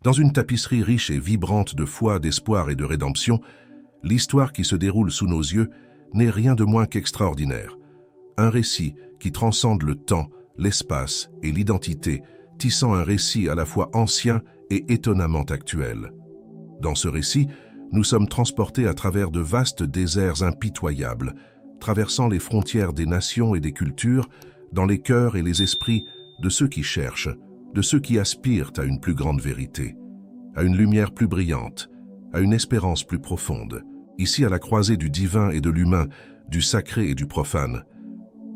Dans une tapisserie riche et vibrante de foi, d'espoir et de rédemption, l'histoire qui se déroule sous nos yeux n'est rien de moins qu'extraordinaire. Un récit qui transcende le temps, l'espace et l'identité, tissant un récit à la fois ancien et étonnamment actuel. Dans ce récit, nous sommes transportés à travers de vastes déserts impitoyables, traversant les frontières des nations et des cultures, dans les cœurs et les esprits de ceux qui cherchent, de ceux qui aspirent à une plus grande vérité, à une lumière plus brillante, à une espérance plus profonde. Ici, à la croisée du divin et de l'humain, du sacré et du profane,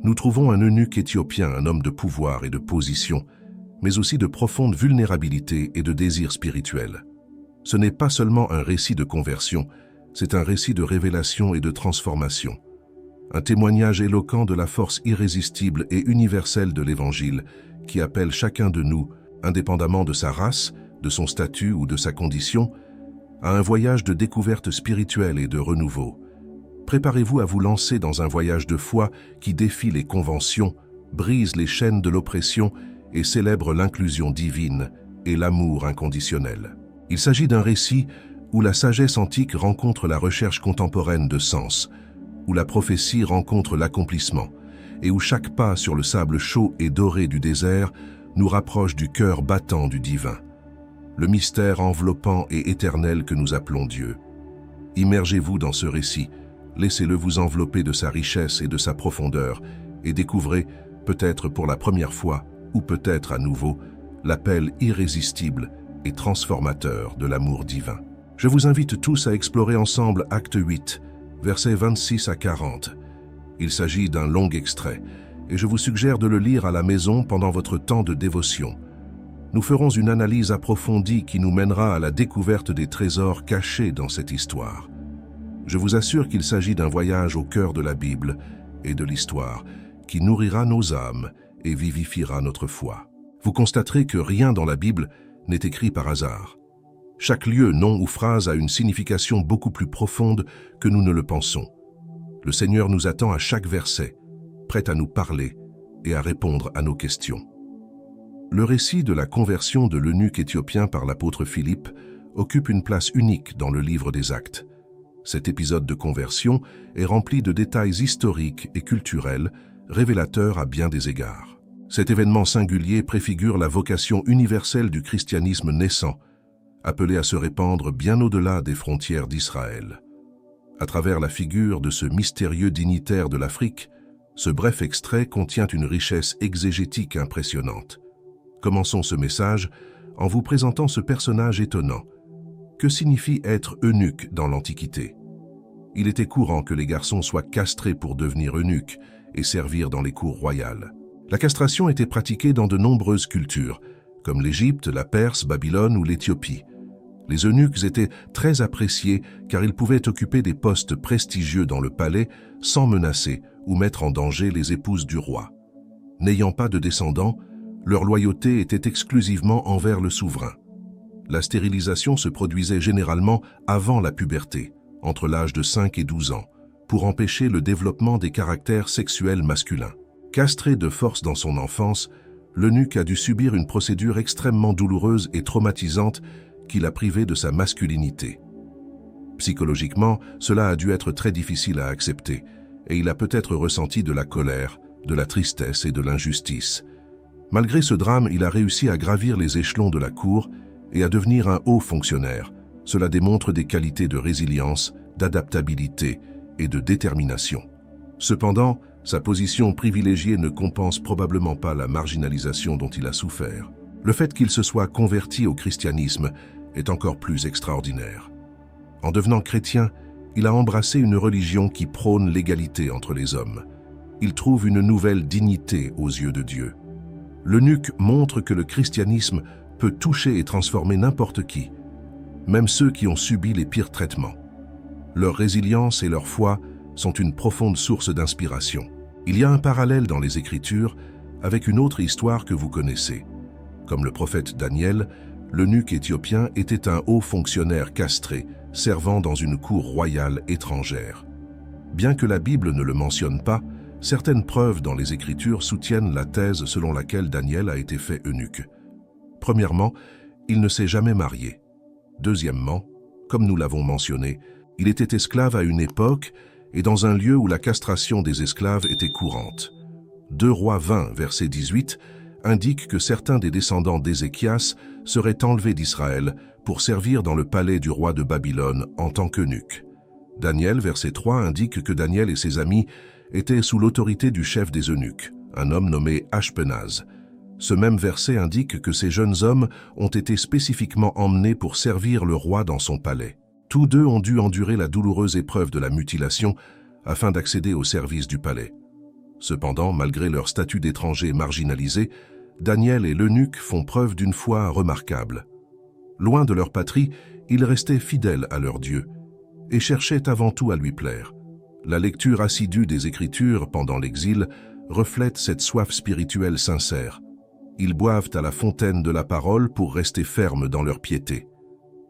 nous trouvons un eunuque éthiopien, un homme de pouvoir et de position, mais aussi de profonde vulnérabilité et de désir spirituel. Ce n'est pas seulement un récit de conversion, c'est un récit de révélation et de transformation. Un témoignage éloquent de la force irrésistible et universelle de l'Évangile qui appelle chacun de nous, indépendamment de sa race, de son statut ou de sa condition, à un voyage de découverte spirituelle et de renouveau. Préparez-vous à vous lancer dans un voyage de foi qui défie les conventions, brise les chaînes de l'oppression et célèbre l'inclusion divine et l'amour inconditionnel. Il s'agit d'un récit où la sagesse antique rencontre la recherche contemporaine de sens, où la prophétie rencontre l'accomplissement, et où chaque pas sur le sable chaud et doré du désert nous rapproche du cœur battant du divin, le mystère enveloppant et éternel que nous appelons Dieu. Immergez-vous dans ce récit, laissez-le vous envelopper de sa richesse et de sa profondeur, et découvrez, peut-être pour la première fois, ou peut-être à nouveau, l'appel irrésistible et transformateur de l'amour divin. Je vous invite tous à explorer ensemble Acte 8, versets 26 à 40. Il s'agit d'un long extrait, et je vous suggère de le lire à la maison pendant votre temps de dévotion. Nous ferons une analyse approfondie qui nous mènera à la découverte des trésors cachés dans cette histoire. Je vous assure qu'il s'agit d'un voyage au cœur de la Bible et de l'histoire qui nourrira nos âmes et vivifiera notre foi. Vous constaterez que rien dans la Bible n'est écrit par hasard. Chaque lieu, nom ou phrase a une signification beaucoup plus profonde que nous ne le pensons. Le Seigneur nous attend à chaque verset, prêt à nous parler et à répondre à nos questions. Le récit de la conversion de l'eunuque éthiopien par l'apôtre Philippe occupe une place unique dans le livre des Actes. Cet épisode de conversion est rempli de détails historiques et culturels, révélateurs à bien des égards. Cet événement singulier préfigure la vocation universelle du christianisme naissant, appelé à se répandre bien au-delà des frontières d'Israël. À travers la figure de ce mystérieux dignitaire de l'Afrique, ce bref extrait contient une richesse exégétique impressionnante. Commençons ce message en vous présentant ce personnage étonnant. Que signifie être eunuque dans l'Antiquité? Il était courant que les garçons soient castrés pour devenir eunuques et servir dans les cours royales. La castration était pratiquée dans de nombreuses cultures, comme l'Égypte, la Perse, Babylone ou l'Éthiopie. Les eunuques étaient très appréciés car ils pouvaient occuper des postes prestigieux dans le palais sans menacer ou mettre en danger les épouses du roi. N'ayant pas de descendants, leur loyauté était exclusivement envers le souverain. La stérilisation se produisait généralement avant la puberté, entre l'âge de 5 et 12 ans, pour empêcher le développement des caractères sexuels masculins. Castré de force dans son enfance, l'eunuque a dû subir une procédure extrêmement douloureuse et traumatisante qui l'a privé de sa masculinité. Psychologiquement, cela a dû être très difficile à accepter, et il a peut-être ressenti de la colère, de la tristesse et de l'injustice. Malgré ce drame, il a réussi à gravir les échelons de la cour et à devenir un haut fonctionnaire. Cela démontre des qualités de résilience, d'adaptabilité et de détermination. Cependant, sa position privilégiée ne compense probablement pas la marginalisation dont il a souffert. Le fait qu'il se soit converti au christianisme est encore plus extraordinaire. En devenant chrétien, il a embrassé une religion qui prône l'égalité entre les hommes. Il trouve une nouvelle dignité aux yeux de Dieu. L'eunuque montre que le christianisme peut toucher et transformer n'importe qui, même ceux qui ont subi les pires traitements. Leur résilience et leur foi sont une profonde source d'inspiration. Il y a un parallèle dans les Écritures avec une autre histoire que vous connaissez. Comme le prophète Daniel, l'eunuque éthiopien était un haut fonctionnaire castré, servant dans une cour royale étrangère. Bien que la Bible ne le mentionne pas, certaines preuves dans les Écritures soutiennent la thèse selon laquelle Daniel a été fait eunuque. Premièrement, il ne s'est jamais marié. Deuxièmement, comme nous l'avons mentionné, il était esclave à une époque et dans un lieu où la castration des esclaves était courante. 2 Rois 20, verset 18, indique que certains des descendants d'Ézéchias seraient enlevés d'Israël pour servir dans le palais du roi de Babylone en tant qu'eunuques. Daniel, verset 3, indique que Daniel et ses amis étaient sous l'autorité du chef des eunuques, un homme nommé Ashpenaz. Ce même verset indique que ces jeunes hommes ont été spécifiquement emmenés pour servir le roi dans son palais. Tous deux ont dû endurer la douloureuse épreuve de la mutilation afin d'accéder au service du palais. Cependant, malgré leur statut d'étrangers marginalisés, Daniel et l'eunuque font preuve d'une foi remarquable. Loin de leur patrie, ils restaient fidèles à leur Dieu et cherchaient avant tout à lui plaire. La lecture assidue des Écritures pendant l'exil reflète cette soif spirituelle sincère. Ils boivent à la fontaine de la parole pour rester fermes dans leur piété.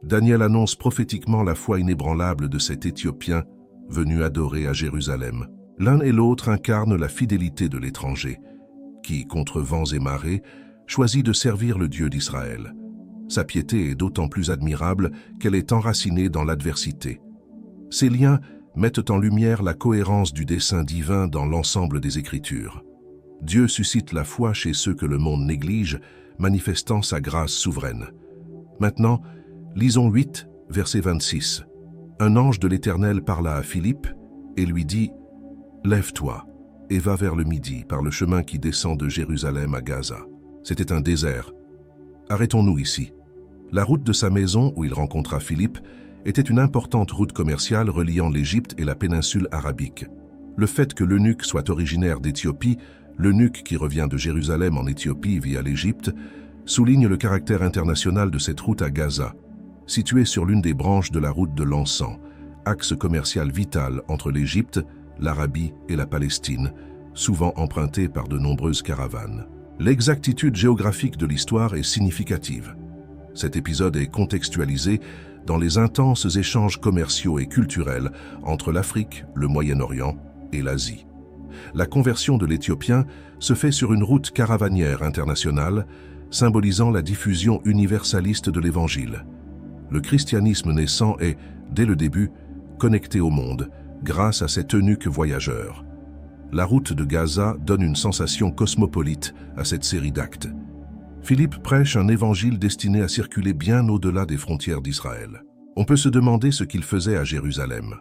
Daniel annonce prophétiquement la foi inébranlable de cet Éthiopien venu adorer à Jérusalem. L'un et l'autre incarnent la fidélité de l'étranger, qui, contre vents et marées, choisit de servir le Dieu d'Israël. Sa piété est d'autant plus admirable qu'elle est enracinée dans l'adversité. Ces liens mettent en lumière la cohérence du dessein divin dans l'ensemble des Écritures. Dieu suscite la foi chez ceux que le monde néglige, manifestant sa grâce souveraine. Maintenant, lisons 8, verset 26. Un ange de l'Éternel parla à Philippe et lui dit « Lève-toi et va vers le midi par le chemin qui descend de Jérusalem à Gaza. » C'était un désert. Arrêtons-nous ici. La route de sa maison, où il rencontra Philippe, était une importante route commerciale reliant l'Égypte et la péninsule arabique. Le fait que l'eunuque soit originaire d'Éthiopie, l'eunuque qui revient de Jérusalem en Éthiopie via l'Égypte, souligne le caractère international de cette route à Gaza, située sur l'une des branches de la route de l'encens, axe commercial vital entre l'Égypte, l'Arabie et la Palestine, souvent emprunté par de nombreuses caravanes. L'exactitude géographique de l'histoire est significative. Cet épisode est contextualisé dans les intenses échanges commerciaux et culturels entre l'Afrique, le Moyen-Orient et l'Asie. La conversion de l'Éthiopien se fait sur une route caravanière internationale, symbolisant la diffusion universaliste de l'Évangile. Le christianisme naissant est, dès le début, connecté au monde, grâce à cet eunuque voyageur. La route de Gaza donne une sensation cosmopolite à cette série d'actes. Philippe prêche un évangile destiné à circuler bien au-delà des frontières d'Israël. On peut se demander ce qu'il faisait à Jérusalem.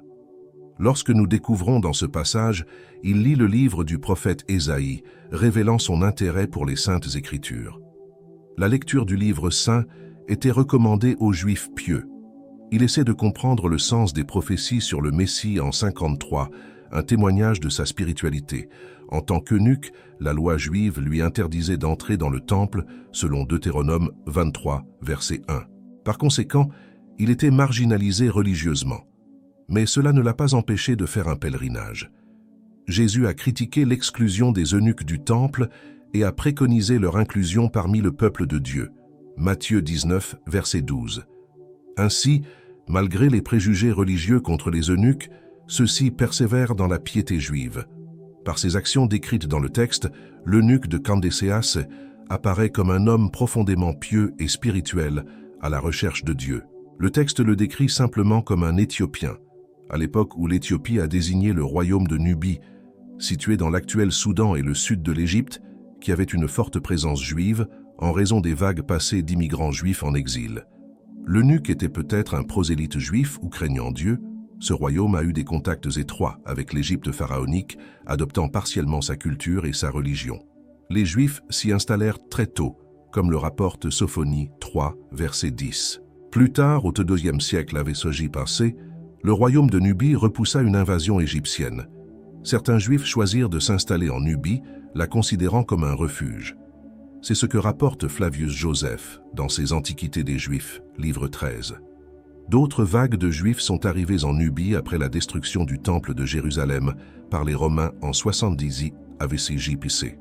Lorsque nous découvrons dans ce passage, il lit le livre du prophète Ésaïe, révélant son intérêt pour les saintes Écritures. La lecture du livre saint était recommandée aux Juifs pieux. Il essaie de comprendre le sens des prophéties sur le Messie en 53, un témoignage de sa spiritualité. En tant qu'eunuque, la loi juive lui interdisait d'entrer dans le temple, selon Deutéronome 23, verset 1. Par conséquent, il était marginalisé religieusement. Mais cela ne l'a pas empêché de faire un pèlerinage. Jésus a critiqué l'exclusion des eunuques du temple et a préconisé leur inclusion parmi le peuple de Dieu. Matthieu 19, verset 12. Ainsi, malgré les préjugés religieux contre les eunuques, ceux-ci persévèrent dans la piété juive. Par ses actions décrites dans le texte, l'eunuque de Candécéas apparaît comme un homme profondément pieux et spirituel à la recherche de Dieu. Le texte le décrit simplement comme un Éthiopien, à l'époque où l'Éthiopie a désigné le royaume de Nubie, situé dans l'actuel Soudan et le sud de l'Égypte, qui avait une forte présence juive en raison des vagues passées d'immigrants juifs en exil. L'eunuque était peut-être un prosélyte juif ou craignant Dieu. Ce royaume a eu des contacts étroits avec l'Égypte pharaonique, adoptant partiellement sa culture et sa religion. Les Juifs s'y installèrent très tôt, comme le rapporte Sophonie 3, verset 10. Plus tard, au IIe siècle AV/C, le royaume de Nubie repoussa une invasion égyptienne. Certains Juifs choisirent de s'installer en Nubie, la considérant comme un refuge. C'est ce que rapporte Flavius Joseph dans ses Antiquités des Juifs, livre 13. D'autres vagues de Juifs sont arrivées en Nubie après la destruction du temple de Jérusalem par les Romains en 70 AV/C,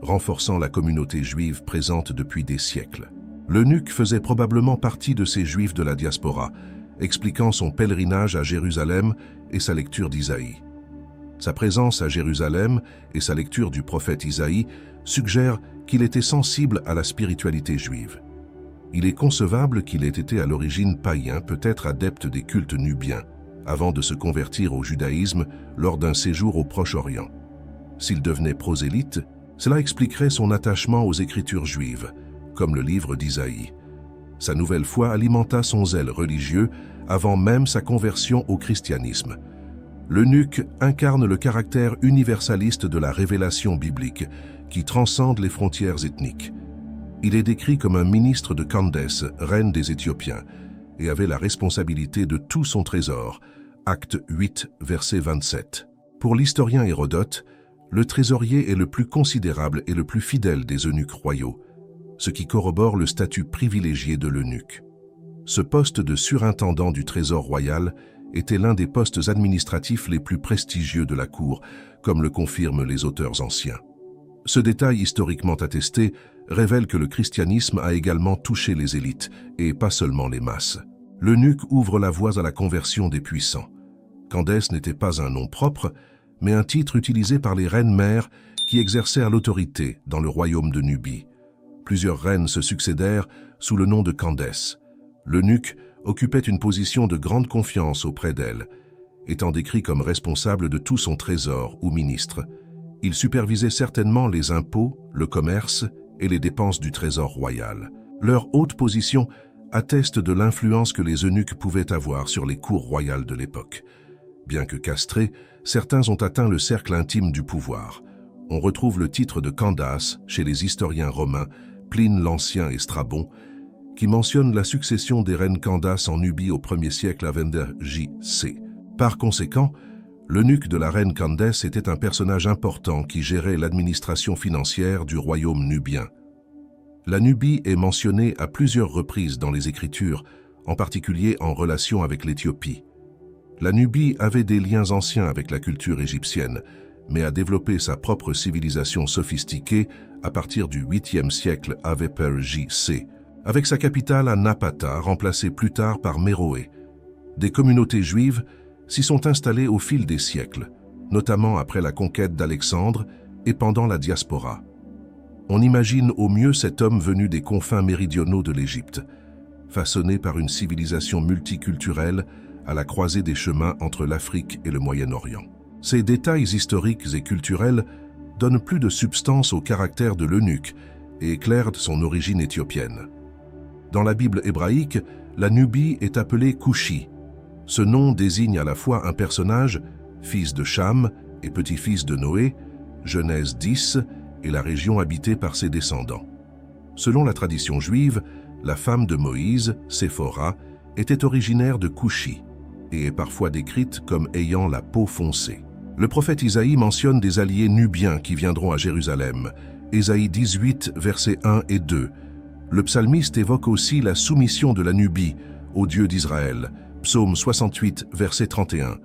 renforçant la communauté juive présente depuis des siècles. L'eunuque faisait probablement partie de ces Juifs de la diaspora, expliquant son pèlerinage à Jérusalem et sa lecture d'Isaïe. Sa présence à Jérusalem et sa lecture du prophète Isaïe suggèrent qu'il était sensible à la spiritualité juive. Il est concevable qu'il ait été à l'origine païen, peut-être adepte des cultes nubiens, avant de se convertir au judaïsme lors d'un séjour au Proche-Orient. S'il devenait prosélyte, cela expliquerait son attachement aux écritures juives, comme le livre d'Isaïe. Sa nouvelle foi alimenta son zèle religieux avant même sa conversion au christianisme. L'eunuque incarne le caractère universaliste de la révélation biblique, qui transcende les frontières ethniques. Il est décrit comme un ministre de Candace, reine des Éthiopiens, et avait la responsabilité de tout son trésor. Acte 8, verset 27. Pour l'historien Hérodote, le trésorier est le plus considérable et le plus fidèle des eunuques royaux, ce qui corrobore le statut privilégié de l'eunuque. Ce poste de surintendant du trésor royal était l'un des postes administratifs les plus prestigieux de la cour, comme le confirment les auteurs anciens. Ce détail historiquement attesté révèle que le christianisme a également touché les élites, et pas seulement les masses. L'eunuque ouvre la voie à la conversion des puissants. Candace n'était pas un nom propre, mais un titre utilisé par les reines-mères qui exercèrent l'autorité dans le royaume de Nubie. Plusieurs reines se succédèrent sous le nom de Candace. L'eunuque occupait une position de grande confiance auprès d'elle, étant décrit comme responsable de tout son trésor ou ministre. Il supervisait certainement les impôts, le commerce et les dépenses du trésor royal. Leur haute position atteste de l'influence que les eunuques pouvaient avoir sur les cours royales de l'époque. Bien que castrés, certains ont atteint le cercle intime du pouvoir. On retrouve le titre de Candace chez les historiens romains, Pline l'Ancien et Strabon, qui mentionnent la succession des reines Candace en Nubie au 1er siècle avant J.C. Par conséquent, l'eunuque de la reine Candace était un personnage important qui gérait l'administration financière du royaume nubien. La Nubie est mentionnée à plusieurs reprises dans les Écritures, en particulier en relation avec l'Éthiopie. La Nubie avait des liens anciens avec la culture égyptienne, mais a développé sa propre civilisation sophistiquée à partir du 8e siècle avant J.C., avec sa capitale à Napata, remplacée plus tard par Méroé. Des communautés juives s'y sont installées au fil des siècles, notamment après la conquête d'Alexandre et pendant la diaspora. On imagine au mieux cet homme venu des confins méridionaux de l'Égypte, façonné par une civilisation multiculturelle à la croisée des chemins entre l'Afrique et le Moyen-Orient. Ces détails historiques et culturels donnent plus de substance au caractère de l'eunuque et éclairent son origine éthiopienne. Dans la Bible hébraïque, la Nubie est appelée Coushi. Ce nom désigne à la fois un personnage, fils de Cham et petit-fils de Noé, Genèse 10, et la région habitée par ses descendants. Selon la tradition juive, la femme de Moïse, Séphora, était originaire de Coushi et est parfois décrite comme ayant la peau foncée. Le prophète Isaïe mentionne des alliés nubiens qui viendront à Jérusalem, Ésaïe 18, versets 1 et 2. Le psalmiste évoque aussi la soumission de la Nubie au Dieu d'Israël, Psaume 68, verset 31.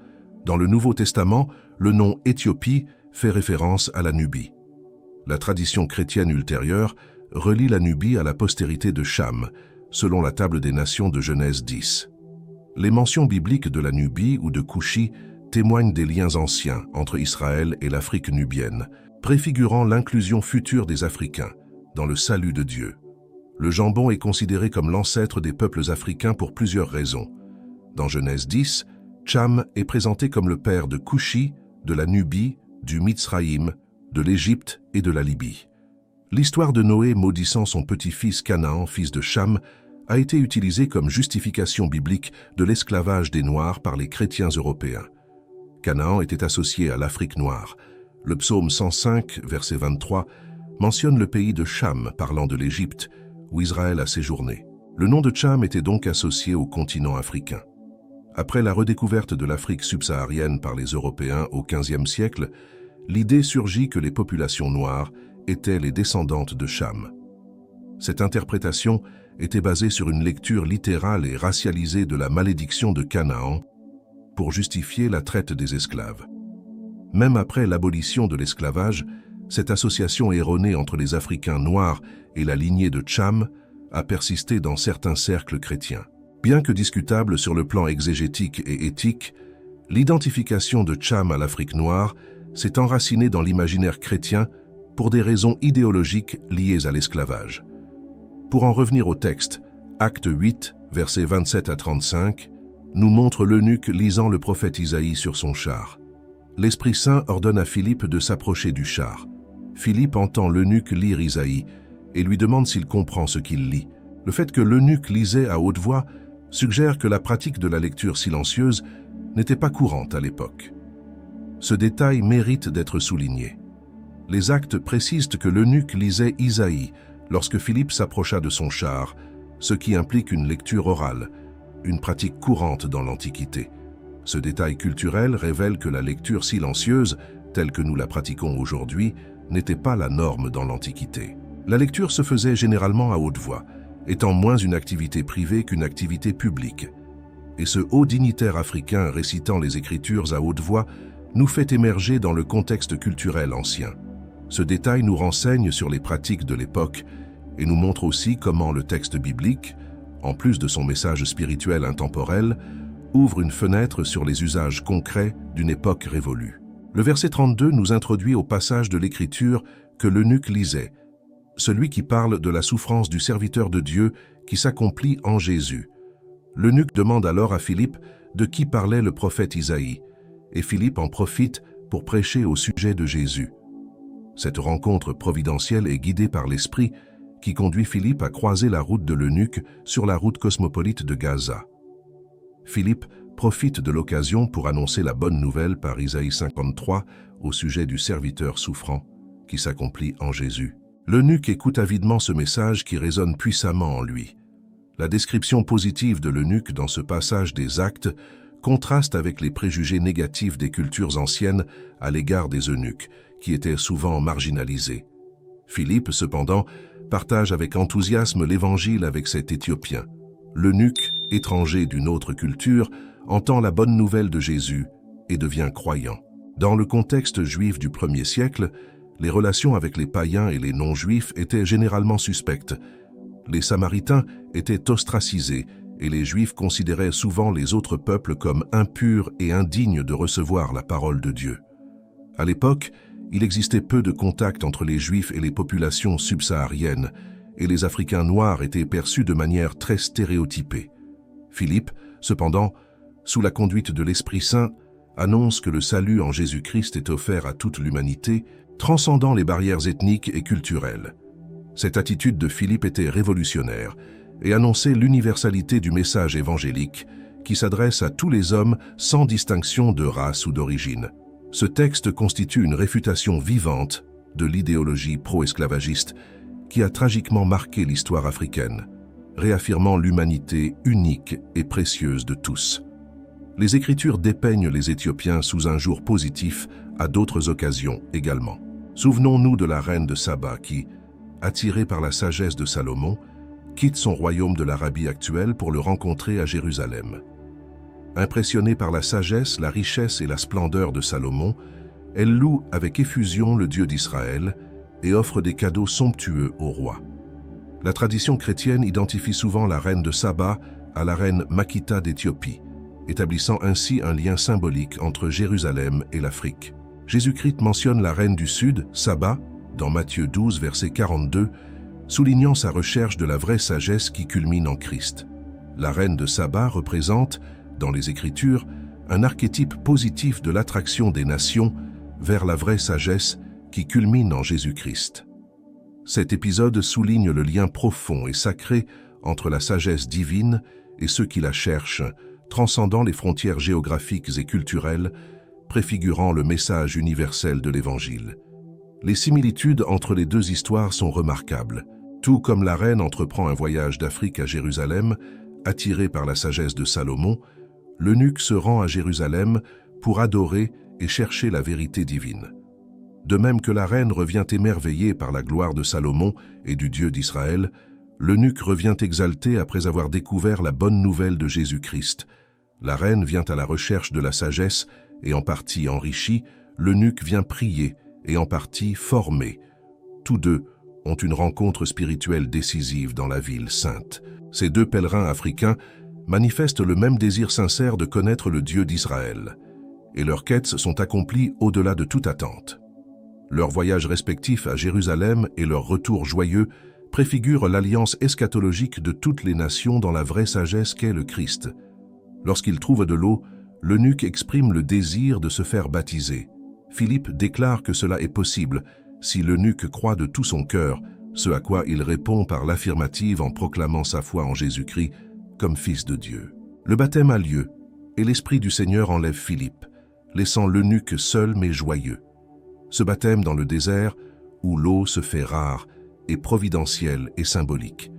Dans le Nouveau Testament, le nom Éthiopie fait référence à la Nubie. La tradition chrétienne ultérieure relie la Nubie à la postérité de Cham, selon la table des nations de Genèse 10. Les mentions bibliques de la Nubie ou de Coushi témoignent des liens anciens entre Israël et l'Afrique nubienne, préfigurant l'inclusion future des Africains dans le salut de Dieu. Le jambon est considéré comme l'ancêtre des peuples africains pour plusieurs raisons. Dans Genèse 10, Cham est présenté comme le père de Coushi, de la Nubie, du Mitzraïm, de l'Égypte et de la Libye. L'histoire de Noé maudissant son petit-fils Canaan, fils de Cham, a été utilisée comme justification biblique de l'esclavage des Noirs par les chrétiens européens. Canaan était associé à l'Afrique noire. Le psaume 105, verset 23, mentionne le pays de Cham parlant de l'Égypte, où Israël a séjourné. Le nom de Cham était donc associé au continent africain. Après la redécouverte de l'Afrique subsaharienne par les Européens au XVe siècle, l'idée surgit que les populations noires étaient les descendantes de Cham. Cette interprétation était basée sur une lecture littérale et racialisée de la malédiction de Canaan pour justifier la traite des esclaves. Même après l'abolition de l'esclavage, cette association erronée entre les Africains noirs et la lignée de Cham a persisté dans certains cercles chrétiens. Bien que discutable sur le plan exégétique et éthique, l'identification de Cham à l'Afrique noire s'est enracinée dans l'imaginaire chrétien pour des raisons idéologiques liées à l'esclavage. Pour en revenir au texte, Acte 8, versets 27 à 35, nous montre l'eunuque lisant le prophète Isaïe sur son char. L'Esprit Saint ordonne à Philippe de s'approcher du char. Philippe entend l'eunuque lire Isaïe et lui demande s'il comprend ce qu'il lit. Le fait que l'eunuque lisait à haute voix suggère que la pratique de la lecture silencieuse n'était pas courante à l'époque. Ce détail mérite d'être souligné. Les actes précisent que l'eunuque lisait Isaïe lorsque Philippe s'approcha de son char, ce qui implique une lecture orale, une pratique courante dans l'Antiquité. Ce détail culturel révèle que la lecture silencieuse, telle que nous la pratiquons aujourd'hui, n'était pas la norme dans l'Antiquité. La lecture se faisait généralement à haute voix, étant moins une activité privée qu'une activité publique. Et ce haut dignitaire africain récitant les Écritures à haute voix nous fait émerger dans le contexte culturel ancien. Ce détail nous renseigne sur les pratiques de l'époque et nous montre aussi comment le texte biblique, en plus de son message spirituel intemporel, ouvre une fenêtre sur les usages concrets d'une époque révolue. Le verset 32 nous introduit au passage de l'Écriture que l'eunuque lisait, celui qui parle de la souffrance du serviteur de Dieu qui s'accomplit en Jésus. L'eunuque demande alors à Philippe de qui parlait le prophète Isaïe, et Philippe en profite pour prêcher au sujet de Jésus. Cette rencontre providentielle est guidée par l'Esprit qui conduit Philippe à croiser la route de l'eunuque sur la route cosmopolite de Gaza. Philippe profite de l'occasion pour annoncer la bonne nouvelle par Isaïe 53 au sujet du serviteur souffrant qui s'accomplit en Jésus. L'eunuque écoute avidement ce message qui résonne puissamment en lui. La description positive de l'eunuque dans ce passage des Actes contraste avec les préjugés négatifs des cultures anciennes à l'égard des eunuques, qui étaient souvent marginalisés. Philippe, cependant, partage avec enthousiasme l'Évangile avec cet Éthiopien. L'eunuque, étranger d'une autre culture, entend la bonne nouvelle de Jésus et devient croyant. Dans le contexte juif du 1er siècle, les relations avec les païens et les non-juifs étaient généralement suspectes. Les Samaritains étaient ostracisés et les Juifs considéraient souvent les autres peuples comme impurs et indignes de recevoir la parole de Dieu. À l'époque, il existait peu de contact entre les Juifs et les populations subsahariennes, et les Africains noirs étaient perçus de manière très stéréotypée. Philippe, cependant, sous la conduite de l'Esprit Saint, annonce que le salut en Jésus-Christ est offert à toute l'humanité, transcendant les barrières ethniques et culturelles. Cette attitude de Philippe était révolutionnaire et annonçait l'universalité du message évangélique qui s'adresse à tous les hommes sans distinction de race ou d'origine. Ce texte constitue une réfutation vivante de l'idéologie pro-esclavagiste qui a tragiquement marqué l'histoire africaine, réaffirmant l'humanité unique et précieuse de tous. Les Écritures dépeignent les Éthiopiens sous un jour positif à d'autres occasions également. Souvenons-nous de la reine de Saba qui, attirée par la sagesse de Salomon, quitte son royaume de l'Arabie actuelle pour le rencontrer à Jérusalem. Impressionnée par la sagesse, la richesse et la splendeur de Salomon, elle loue avec effusion le Dieu d'Israël et offre des cadeaux somptueux au roi. La tradition chrétienne identifie souvent la reine de Saba à la reine Makita d'Éthiopie, établissant ainsi un lien symbolique entre Jérusalem et l'Afrique. Jésus-Christ mentionne la reine du Sud, Saba, dans Matthieu 12, verset 42, soulignant sa recherche de la vraie sagesse qui culmine en Christ. La reine de Saba représente, dans les Écritures, un archétype positif de l'attraction des nations vers la vraie sagesse qui culmine en Jésus-Christ. Cet épisode souligne le lien profond et sacré entre la sagesse divine et ceux qui la cherchent, transcendant les frontières géographiques et culturelles, préfigurant le message universel de l'Évangile. Les similitudes entre les deux histoires sont remarquables. Tout comme la reine entreprend un voyage d'Afrique à Jérusalem, attirée par la sagesse de Salomon, l'eunuque se rend à Jérusalem pour adorer et chercher la vérité divine. De même que la reine revient émerveillée par la gloire de Salomon et du Dieu d'Israël, l'eunuque revient exalté après avoir découvert la bonne nouvelle de Jésus-Christ. La reine vient à la recherche de la sagesse et en partie enrichie, l'eunuque vient prier et en partie formé. Tous deux ont une rencontre spirituelle décisive dans la ville sainte. Ces deux pèlerins africains manifestent le même désir sincère de connaître le Dieu d'Israël, et leurs quêtes sont accomplies au-delà de toute attente. Leurs voyages respectifs à Jérusalem et leur retour joyeux préfigure l'alliance eschatologique de toutes les nations dans la vraie sagesse qu'est le Christ. Lorsqu'il trouve de l'eau, l'eunuque exprime le désir de se faire baptiser. Philippe déclare que cela est possible si l'eunuque croit de tout son cœur, ce à quoi il répond par l'affirmative en proclamant sa foi en Jésus-Christ comme Fils de Dieu. Le baptême a lieu, et l'Esprit du Seigneur enlève Philippe, laissant l'eunuque seul mais joyeux. Ce baptême dans le désert, où l'eau se fait rare, est providentiel et symbolique.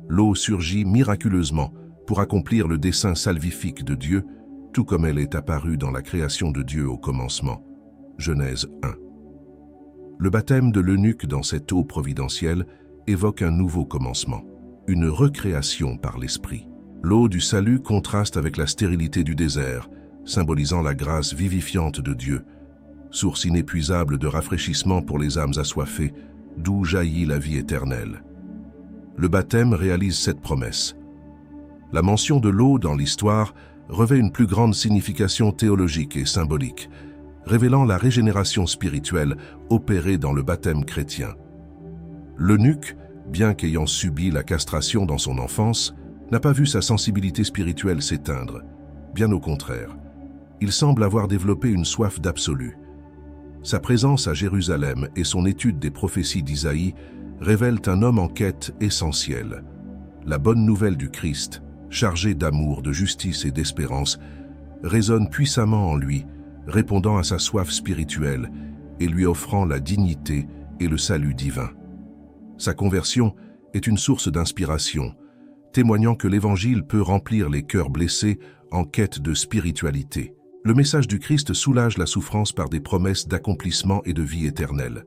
L'eau surgit miraculeusement pour accomplir le dessein salvifique de Dieu, tout comme elle est apparue dans la création de Dieu au commencement. Genèse 1. Le baptême de l'eunuque dans cette eau providentielle évoque un nouveau commencement, une recréation par l'Esprit. L'eau du salut contraste avec la stérilité du désert, symbolisant la grâce vivifiante de Dieu, source inépuisable de rafraîchissement pour les âmes assoiffées, d'où jaillit la vie éternelle. Le baptême réalise cette promesse. La mention de l'eau dans l'histoire revêt une plus grande signification théologique et symbolique, révélant la régénération spirituelle opérée dans le baptême chrétien. L'eunuque, bien qu'ayant subi la castration dans son enfance, n'a pas vu sa sensibilité spirituelle s'éteindre. Bien au contraire, il semble avoir développé une soif d'absolu. Sa présence à Jérusalem et son étude des prophéties d'Isaïe révèlent un homme en quête essentielle. La bonne nouvelle du Christ, chargé d'amour, de justice et d'espérance, résonne puissamment en lui, répondant à sa soif spirituelle et lui offrant la dignité et le salut divin. Sa conversion est une source d'inspiration, témoignant que l'Évangile peut remplir les cœurs blessés en quête de spiritualité. Le message du Christ soulage la souffrance par des promesses d'accomplissement et de vie éternelle.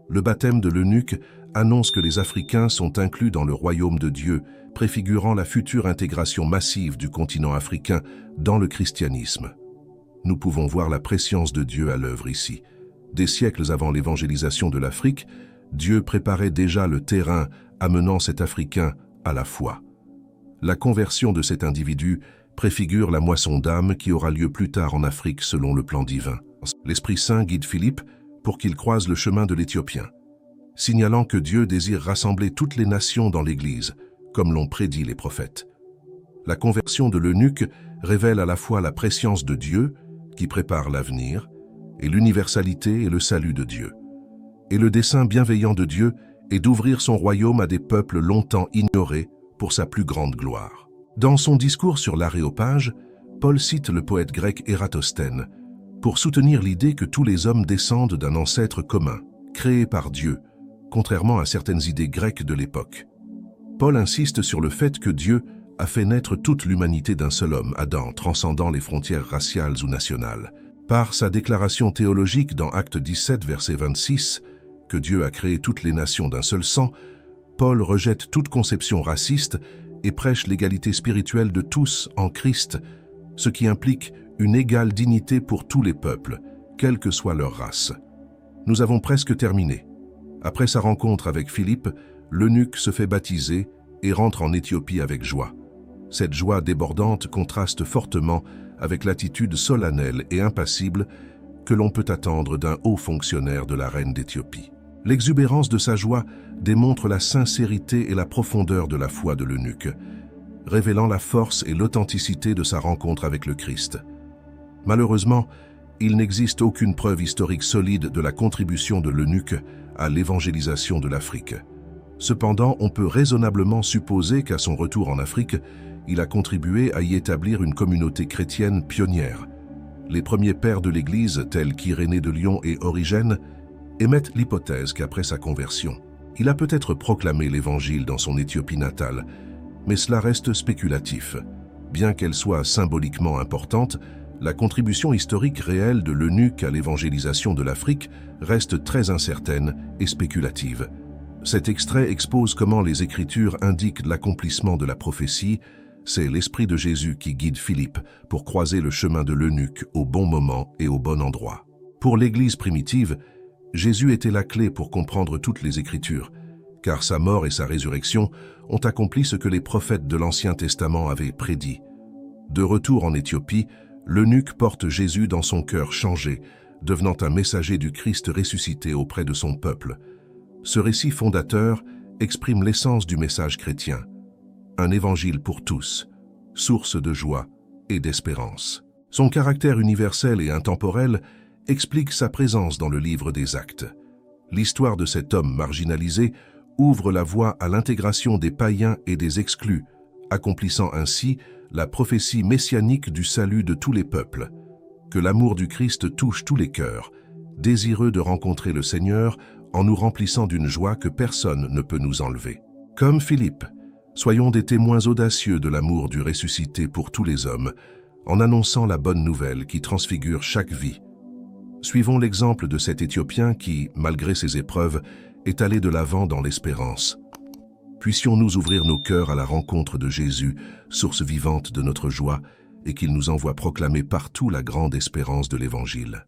Le baptême de l'eunuque annonce que les Africains sont inclus dans le royaume de Dieu, préfigurant la future intégration massive du continent africain dans le christianisme. Nous pouvons voir la prescience de Dieu à l'œuvre ici. Des siècles avant l'évangélisation de l'Afrique, Dieu préparait déjà le terrain amenant cet Africain à la foi. La conversion de cet individu préfigure la moisson d'âmes qui aura lieu plus tard en Afrique selon le plan divin. L'Esprit Saint guide Philippe pour qu'il croise le chemin de l'Éthiopien, signalant que Dieu désire rassembler toutes les nations dans l'Église, comme l'ont prédit les prophètes. La conversion de l'eunuque révèle à la fois la prescience de Dieu, qui prépare l'avenir, et l'universalité et le salut de Dieu. Et le dessein bienveillant de Dieu est d'ouvrir son royaume à des peuples longtemps ignorés pour sa plus grande gloire. Dans son discours sur l'Aréopage, Paul cite le poète grec Ératosthène pour soutenir l'idée que tous les hommes descendent d'un ancêtre commun, créé par Dieu, contrairement à certaines idées grecques de l'époque. Paul insiste sur le fait que Dieu a fait naître toute l'humanité d'un seul homme, Adam, transcendant les frontières raciales ou nationales. Par sa déclaration théologique dans Actes 17, verset 26, que Dieu a créé toutes les nations d'un seul sang, Paul rejette toute conception raciste et prêche l'égalité spirituelle de tous en Christ, ce qui implique une égale dignité pour tous les peuples, quelle que soit leur race. Nous avons presque terminé. Après sa rencontre avec Philippe, l'eunuque se fait baptiser et rentre en Éthiopie avec joie. Cette joie débordante contraste fortement avec l'attitude solennelle et impassible que l'on peut attendre d'un haut fonctionnaire de la reine d'Éthiopie. L'exubérance de sa joie démontre la sincérité et la profondeur de la foi de l'eunuque, révélant la force et l'authenticité de sa rencontre avec le Christ. Malheureusement, il n'existe aucune preuve historique solide de la contribution de l'eunuque à l'évangélisation de l'Afrique. Cependant, on peut raisonnablement supposer qu'à son retour en Afrique, il a contribué à y établir une communauté chrétienne pionnière. Les premiers pères de l'Église, tels qu'Irénée de Lyon et Origène, émettent l'hypothèse qu'après sa conversion, il a peut-être proclamé l'Évangile dans son Éthiopie natale, mais cela reste spéculatif. Bien qu'elle soit symboliquement importante, la contribution historique réelle de l'eunuque à l'évangélisation de l'Afrique reste très incertaine et spéculative. Cet extrait expose comment les Écritures indiquent l'accomplissement de la prophétie. C'est l'Esprit de Jésus qui guide Philippe pour croiser le chemin de l'eunuque au bon moment et au bon endroit. Pour l'Église primitive, Jésus était la clé pour comprendre toutes les Écritures, car sa mort et sa résurrection ont accompli ce que les prophètes de l'Ancien Testament avaient prédit. De retour en Éthiopie, l'eunuque porte Jésus dans son cœur changé, devenant un messager du Christ ressuscité auprès de son peuple. Ce récit fondateur exprime l'essence du message chrétien. Un évangile pour tous, source de joie et d'espérance. Son caractère universel et intemporel explique sa présence dans le livre des Actes. L'histoire de cet homme marginalisé ouvre la voie à l'intégration des païens et des exclus, accomplissant ainsi la prophétie messianique du salut de tous les peuples. Que l'amour du Christ touche tous les cœurs, désireux de rencontrer le Seigneur en nous remplissant d'une joie que personne ne peut nous enlever. Comme Philippe, soyons des témoins audacieux de l'amour du ressuscité pour tous les hommes, en annonçant la bonne nouvelle qui transfigure chaque vie. Suivons l'exemple de cet Éthiopien qui, malgré ses épreuves, est allé de l'avant dans l'espérance. Puissions-nous ouvrir nos cœurs à la rencontre de Jésus, source vivante de notre joie, et qu'il nous envoie proclamer partout la grande espérance de l'Évangile.